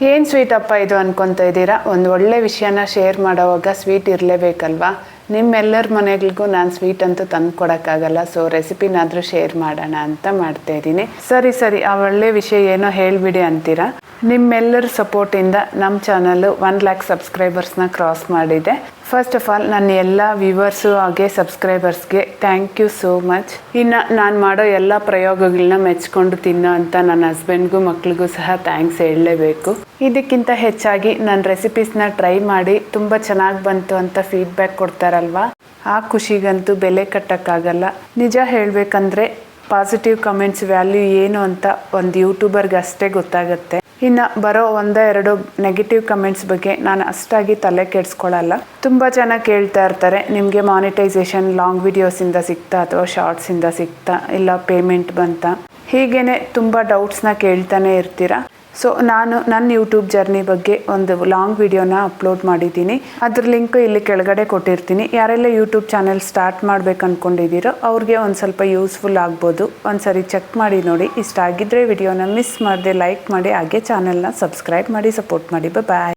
ಏನು ಸ್ವೀಟ್ ಅಪ್ಪ ಇದು ಅನ್ಕೊತಾ ಇದ್ದೀರಾ? ಒಂದು ಒಳ್ಳೆ ವಿಷಯನ ಶೇರ್ ಮಾಡೋವಾಗ ಸ್ವೀಟ್ ಇರಲೇಬೇಕಲ್ವಾ? ನಿಮ್ಮೆಲ್ಲರ ಮನೆಗಳಿಗೂ ನಾನು ಸ್ವೀಟ್ ಅಂತೂ ತಂದು ಕೊಡೋಕ್ಕಾಗಲ್ಲ. ಸೊ ರೆಸಿಪಿನಾದರೂ ಶೇರ್ ಮಾಡೋಣ ಅಂತ ಮಾಡ್ತಾಯಿದ್ದೀನಿ. ಸರಿ ಆ ಒಳ್ಳೆ ವಿಷಯ ಏನೋ ಹೇಳಿಬಿಡಿ ಅಂತೀರಾ. ನಿಮ್ಮೆಲ್ಲರ ಸಪೋರ್ಟಿಂದ ನಮ್ಮ ಚಾನಲ್ಲು 1 lakh ಸಬ್ಸ್ಕ್ರೈಬರ್ಸ್ನ ಕ್ರಾಸ್ ಮಾಡಿದೆ. ಫಸ್ಟ್ ಆಫ್ ಆಲ್ ನನ್ನ ಎಲ್ಲ ವ್ಯೂವರ್ಸು ಹಾಗೆ ಸಬ್ಸ್ಕ್ರೈಬರ್ಸ್ಗೆ ಥ್ಯಾಂಕ್ ಯು ಸೋ ಮಚ್. ಇನ್ನು ನಾನು ಮಾಡೋ ಎಲ್ಲ ಪ್ರಯೋಗಗಳನ್ನ ಮೆಚ್ಕೊಂಡು ತಿನ್ನೋ ಅಂತ ನನ್ನ ಹಸ್ಬೆಂಡ್ಗೂ ಮಕ್ಳಿಗೂ ಸಹ ಥ್ಯಾಂಕ್ಸ್ ಹೇಳಲೇಬೇಕು. ಇದಕ್ಕಿಂತ ಹೆಚ್ಚಾಗಿ ನನ್ನ ರೆಸಿಪೀಸ್ನ ಟ್ರೈ ಮಾಡಿ ತುಂಬ ಚೆನ್ನಾಗಿ ಬಂತು ಅಂತ ಫೀಡ್ಬ್ಯಾಕ್ ಕೊಡ್ತಾರಲ್ವ, ಆ ಖುಷಿಗಂತೂ ಬೆಲೆ ಕಟ್ಟೋಕ್ಕಾಗಲ್ಲ. ನಿಜ ಹೇಳಬೇಕಂದ್ರೆ ಪಾಸಿಟಿವ್ ಕಮೆಂಟ್ಸ್ ವ್ಯಾಲ್ಯೂ ಏನು ಅಂತ ಒಂದು ಯೂಟ್ಯೂಬರ್ಗೆ ಅಷ್ಟೇ ಗೊತ್ತಾಗುತ್ತೆ. ಇನ್ನು ಬರೋ 1-2 ನೆಗೆಟಿವ್ ಕಮೆಂಟ್ಸ್ ಬಗ್ಗೆ ನಾನು ಅಷ್ಟಾಗಿ ತಲೆ ಕೆಡಿಸ್ಕೊಳ್ಳಲ್ಲ. ತುಂಬ ಜನ ಕೇಳ್ತಾ ಇರ್ತಾರೆ, ನಿಮಗೆ ಮಾನಿಟೈಸೇಷನ್ ಲಾಂಗ್ ವಿಡಿಯೋಸಿಂದ ಸಿಗ್ತಾ ಅಥವಾ ಶಾರ್ಟ್ಸಿಂದ ಸಿಗ್ತಾ, ಇಲ್ಲ ಪೇಮೆಂಟ್ ಬಂತ, ಹೀಗೇ ತುಂಬ ಡೌಟ್ಸ್ನ ಕೇಳ್ತಾನೆ ಇರ್ತೀರ. ಸೊ ನಾನು ನನ್ನ ಯೂಟ್ಯೂಬ್ ಜರ್ನಿ ಬಗ್ಗೆ ಒಂದು ಲಾಂಗ್ ವಿಡಿಯೋನ ಅಪ್ಲೋಡ್ ಮಾಡಿದ್ದೀನಿ. ಅದ್ರ ಲಿಂಕು ಇಲ್ಲಿ ಕೆಳಗಡೆ ಕೊಟ್ಟಿರ್ತೀನಿ. ಯಾರೆಲ್ಲ ಯೂಟ್ಯೂಬ್ ಚಾನೆಲ್ ಸ್ಟಾರ್ಟ್ ಮಾಡ್ಬೇಕು ಅಂದ್ಕೊಂಡಿದ್ದೀರೋ ಅವ್ರಿಗೆ ಒಂದು ಸ್ವಲ್ಪ ಯೂಸ್ಫುಲ್ ಆಗ್ಬೋದು. ಒಂದ್ಸರಿ ಚೆಕ್ ಮಾಡಿ ನೋಡಿ. ಇಷ್ಟ ಆಗಿದ್ರೆ ವಿಡಿಯೋನ ಮಿಸ್ ಮಾಡದೆ ಲೈಕ್ ಮಾಡಿ, ಹಾಗೆ ಚಾನೆಲ್ನ ಸಬ್ಸ್ಕ್ರೈಬ್ ಮಾಡಿ ಸಪೋರ್ಟ್ ಮಾಡಿ. ಬಾಯ್.